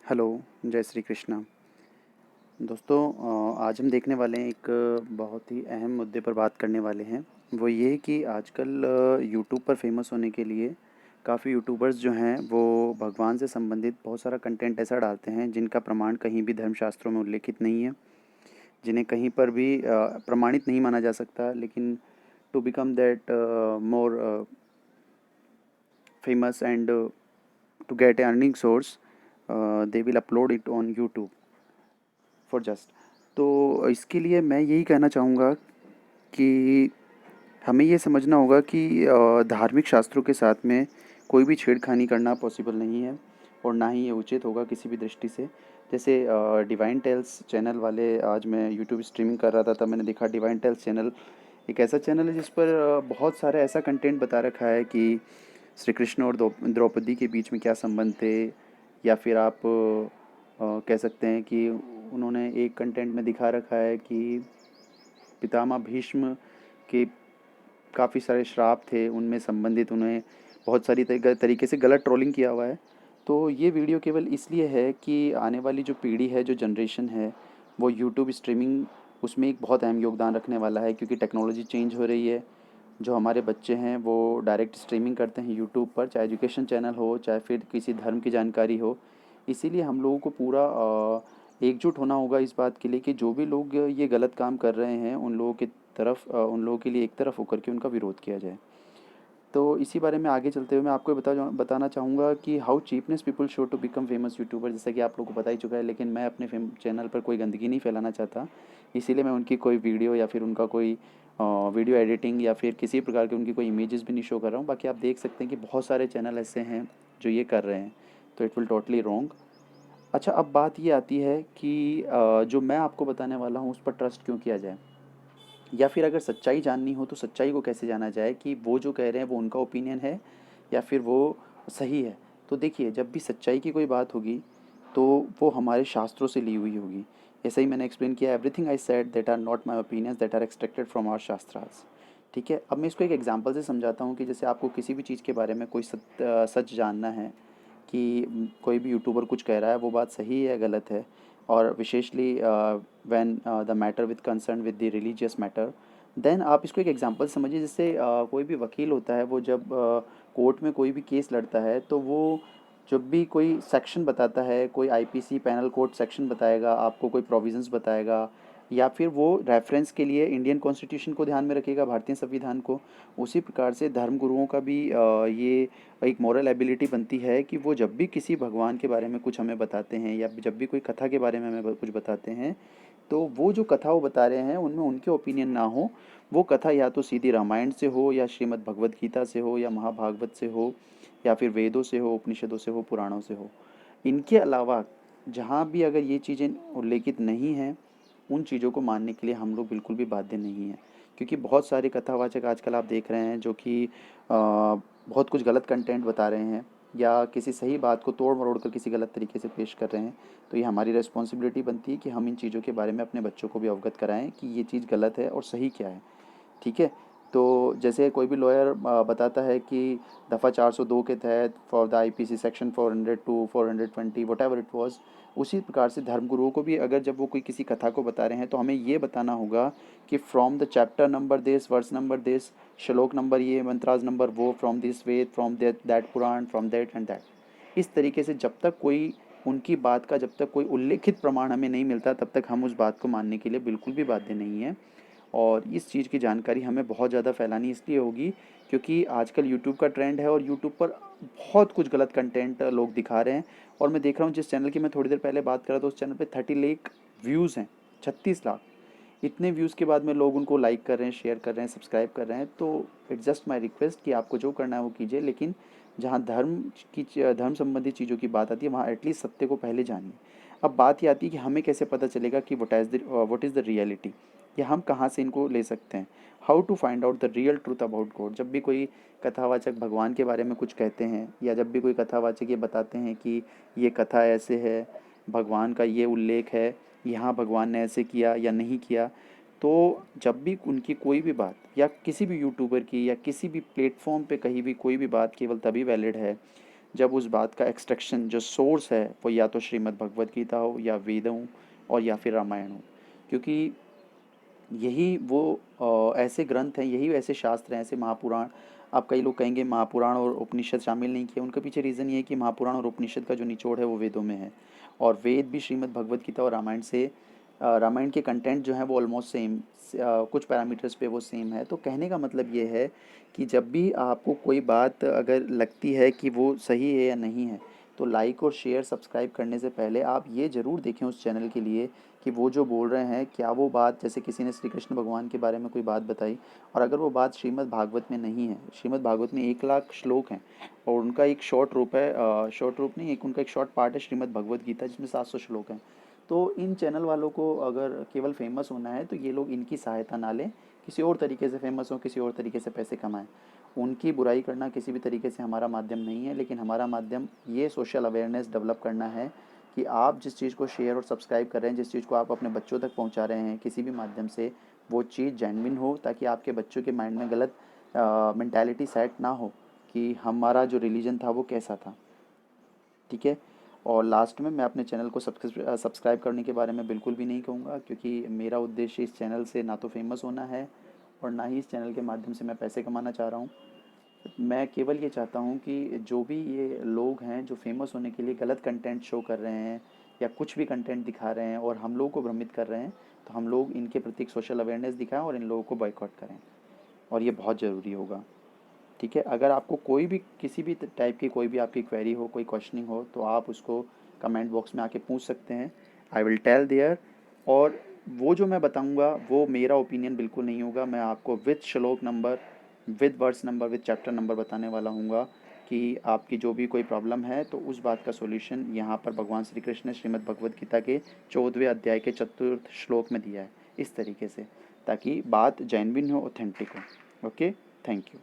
Hello, जय श्री कृष्णा। दोस्तों, आज हम देखने वाले हैं एक बहुत ही अहम मुद्दे पर बात करने वाले हैं। वो ये कि आजकल यूट्यूब पर फेमस होने के लिए काफ़ी यूट्यूबर्स जो हैं वो भगवान से संबंधित बहुत सारा कंटेंट ऐसा डालते हैं जिनका प्रमाण कहीं भी धर्मशास्त्रों में उल्लेखित नहीं है, जिन्हें कहीं पर भी प्रमाणित नहीं माना जा सकता। लेकिन to become that more famous and to get earning source, they will upload it on YouTube for just. तो इसके लिए मैं यही कहना चाहूँगा कि हमें ये समझना होगा कि धार्मिक शास्त्रों के साथ में कोई भी छेड़खानी करना पॉसिबल नहीं है और ना ही ये उचित होगा किसी भी दृष्टि से। जैसे डिवाइन टेल्स चैनल वाले, आज मैं यूट्यूब स्ट्रीमिंग कर रहा था तब मैंने देखा डिवाइन टेल्स चैनल एक ऐसा चैनल है जिस पर बहुत सारा ऐसा कंटेंट बता रखा है कि श्री कृष्ण और द्रौपदी के बीच में क्या संबंध थे। या फिर आप कह सकते हैं कि उन्होंने एक कंटेंट में दिखा रखा है कि पितामह भीष्म के काफ़ी सारे श्राप थे, उनमें संबंधित उन्हें बहुत सारी तरीके से गलत ट्रोलिंग किया हुआ है। तो ये वीडियो केवल इसलिए है कि आने वाली जो पीढ़ी है, जो जनरेशन है, वो यूट्यूब स्ट्रीमिंग उसमें एक बहुत अहम योगदान रखने वाला है, क्योंकि टेक्नोलॉजी चेंज हो रही है। जो हमारे बच्चे हैं वो डायरेक्ट स्ट्रीमिंग करते हैं यूट्यूब पर, चाहे एजुकेशन चैनल हो चाहे फिर किसी धर्म की जानकारी हो। इसीलिए हम लोगों को पूरा एकजुट होना होगा इस बात के लिए कि जो भी लोग ये गलत काम कर रहे हैं उन लोगों की तरफ, उन लोगों के लिए एक तरफ होकर के उनका विरोध किया जाए। तो इसी बारे में आगे चलते हुए मैं आपको बताना चाहूँगा कि how cheapness people show to become famous YouTuber. जैसा कि आप लोगों को पता ही चुका है, लेकिन मैं अपने चैनल पर कोई गंदगी नहीं फैलाना चाहता। इसीलिए मैं उनकी कोई वीडियो या फिर उनका कोई वीडियो एडिटिंग या फिर किसी प्रकार की उनकी कोई इमेजेस भी नहीं शो कर रहा हूँ। बाकी आप देख सकते हैं कि बहुत सारे चैनल ऐसे हैं जो ये कर रहे हैं, तो इट विल टोटली रॉन्ग। अच्छा, अब बात ये आती है कि जो मैं आपको बताने वाला हूँ उस पर ट्रस्ट क्यों किया जाए, या फिर अगर सच्चाई जाननी हो तो सच्चाई को कैसे जाना जाए कि वो जो कह रहे हैं वो उनका ओपिनियन है या फिर वो सही है। तो देखिए, जब भी सच्चाई की कोई बात होगी तो वो हमारे शास्त्रों से ली हुई होगी। ऐसा ही मैंने एक्सप्लेन किया, everything I said that are not my opinions that are extracted from our shastras. ठीक है, अब मैं इसको एक एग्जांपल से समझाता हूँ कि जैसे आपको किसी भी चीज़ के बारे में कोई सच जानना है कि कोई भी यूट्यूबर कुछ कह रहा है वो बात सही है गलत है। और विशेषली when the matter with concern with the religious matter, then आप इसको एक एग्जांपल समझिए। जैसे कोई भी वकील होता है, वो जब कोर्ट में कोई भी केस लड़ता है तो वो जब भी कोई सेक्शन बताता है, कोई आईपीसी पैनल कोड सेक्शन बताएगा आपको, कोई प्रोविजंस बताएगा, या फिर वो रेफरेंस के लिए इंडियन कॉन्स्टिट्यूशन को ध्यान में रखेगा, भारतीय संविधान को। उसी प्रकार से धर्म गुरुओं का भी ये एक मॉरल एबिलिटी बनती है कि वो जब भी किसी भगवान के बारे में कुछ हमें बताते हैं या जब भी कोई कथा के बारे में हमें कुछ बताते हैं, तो वो जो कथा वो बता रहे हैं उनमें उनके ओपिनियन ना हो। वो कथा या तो सीधी रामायण से हो या श्रीमद् भगवत गीता से हो या महाभागवत से हो या फिर वेदों से हो, उपनिषदों से हो, पुराणों से हो। इनके अलावा जहाँ भी अगर ये चीज़ें उल्लेखित नहीं हैं, उन चीज़ों को मानने के लिए हम लोग बिल्कुल भी बाध्य नहीं हैं। क्योंकि बहुत सारे कथावाचक आजकल आप देख रहे हैं जो कि बहुत कुछ गलत कंटेंट बता रहे हैं या किसी सही बात को तोड़ मरोड़ कर किसी गलत तरीके से पेश कर रहे हैं। तो ये हमारी रिस्पॉन्सिबिलिटी बनती है कि हम इन चीज़ों के बारे में अपने बच्चों को भी अवगत कराएं कि ये चीज़ गलत है और सही क्या है। ठीक है। तो जैसे कोई भी लॉयर बताता है कि दफ़ा 402 के तहत for the IPC section 402 420 what ever it was, उसी प्रकार से धर्मगुरुओं को भी अगर जब वो कोई किसी कथा को बता रहे हैं तो हमें ये बताना होगा कि from the chapter number this, verse number this, shloka number ये, मंत्राज नंबर वो, from this Veda, from that Purana, from that and that. इस तरीके से जब तक कोई उनकी बात का जब तक कोई उल्लेखित प्रमाण हमें नहीं मिलता तब तक हम उस बात को मानने के लिए बिल्कुल भी बाध्य नहीं हैं। और इस चीज़ की जानकारी हमें बहुत ज़्यादा फैलानी इसलिए होगी क्योंकि आजकल यूट्यूब का ट्रेंड है और यूट्यूब पर बहुत कुछ गलत कंटेंट लोग दिखा रहे हैं। और मैं देख रहा हूँ जिस चैनल की मैं थोड़ी देर पहले बात कर रहा था उस चैनल पे 30 लाख व्यूज़ हैं, 36 लाख। इतने व्यूज़ के बाद में लोग उनको लाइक कर रहे हैं, शेयर कर रहे हैं, सब्सक्राइब कर रहे हैं। तो इट्स जस्ट माई रिक्वेस्ट कि आपको जो करना है वो कीजिए, लेकिन जहाँ धर्म संबंधी चीज़ों की बात आती है वहाँ एटलीस्ट सत्य को पहले जानिए। अब बात ये आती है कि हमें कैसे पता चलेगा कि वट इज़ द रियलिटी, या हम कहाँ से इनको ले सकते हैं। How to find out the real truth about God. जब भी कोई कथावाचक भगवान के बारे में कुछ कहते हैं या जब भी कोई कथावाचक ये बताते हैं कि ये कथा ऐसे है, भगवान का ये उल्लेख है, यहाँ भगवान ने ऐसे किया या नहीं किया, तो जब भी उनकी कोई भी बात या किसी भी यूट्यूबर की या किसी भी प्लेटफॉर्म पे कहीं भी कोई भी बात केवल तभी वैलिड है जब उस बात का एक्सट्रैक्शन जो सोर्स है वो या तो श्रीमद् भगवद गीता हो या वेद हो और या फिर रामायण हो। क्योंकि यही वो ऐसे ग्रंथ हैं, यही ऐसे शास्त्र हैं, ऐसे महापुराण। अब कई लोग कहेंगे महापुराण और उपनिषद शामिल नहीं किए, उनके पीछे रीज़न ये है कि महापुराण और उपनिषद का जो निचोड़ है वो वेदों में है। और वेद भी श्रीमद् भगवद गीता और रामायण से रामायण के कंटेंट जो है वो ऑलमोस्ट सेम, कुछ पैरामीटर्स पे वो सेम है। तो कहने का मतलब ये है कि जब भी आपको कोई बात अगर लगती है कि वो सही है या नहीं है, तो लाइक और शेयर सब्सक्राइब करने से पहले आप ये ज़रूर देखें उस चैनल के लिए कि वो जो बोल रहे हैं क्या वो बात, जैसे किसी ने श्री कृष्ण भगवान के बारे में कोई बात बताई और अगर वो बात श्रीमद् भागवत में नहीं है, श्रीमद् भागवत में 1 लाख श्लोक हैं और उनका एक शॉर्ट रूप है, शॉर्ट रूप नहीं, एक उनका एक शॉर्ट पार्ट है श्रीमद् भगवत गीता जिसमें 700 श्लोक हैं। तो इन चैनल वालों को अगर केवल फेमस होना है तो ये लोग इनकी सहायता ना लें, किसी और तरीके से फेमस हो, किसी और तरीके से पैसे कमाएं। उनकी बुराई करना किसी भी तरीके से हमारा माध्यम नहीं है, लेकिन हमारा माध्यम ये सोशल अवेयरनेस डेवलप करना है कि आप जिस चीज़ को शेयर और सब्सक्राइब कर रहे हैं, जिस चीज़ को आप अपने बच्चों तक पहुंचा रहे हैं किसी भी माध्यम से, वो चीज़ जेन्युइन हो, ताकि आपके बच्चों के माइंड में गलत मेंटालिटी सेट ना हो कि हमारा जो रिलीजन था वो कैसा था। ठीक है। और लास्ट में मैं अपने चैनल को सब्सक्राइब करने के बारे में बिल्कुल भी नहीं कहूँगा, क्योंकि मेरा उद्देश्य इस चैनल से ना तो फेमस होना है और ना ही इस चैनल के माध्यम से मैं पैसे कमाना चाह रहा हूँ। मैं केवल ये चाहता हूँ कि जो भी ये लोग हैं जो फेमस होने के लिए गलत कंटेंट शो कर रहे हैं या कुछ भी कंटेंट दिखा रहे हैं और हम लोगों को भ्रमित कर रहे हैं, तो हम लोग इनके प्रति एक सोशल अवेयरनेस दिखाएं और इन लोगों को बॉयकॉट करें, और ये बहुत ज़रूरी होगा। ठीक है। अगर आपको कोई भी किसी भी टाइप की कोई भी आपकी क्वेरी हो, कोई क्वेश्चनिंग हो, तो आप उसको कमेंट बॉक्स में आके पूछ सकते हैं। I will tell there. और वो जो मैं बताऊंगा वो मेरा ओपिनियन बिल्कुल नहीं होगा, मैं आपको with shloka number, with verse number, with chapter number बताने वाला हूँगा कि आपकी जो भी कोई प्रॉब्लम है तो उस बात का सॉल्यूशन यहाँ पर भगवान श्री कृष्ण ने श्रीमद् भगवद गीता के 14वें अध्याय के चतुर्थ श्लोक में दिया है, इस तरीके से, ताकि बात जेन्युइन हो, ऑथेंटिक हो। Okay, thank you.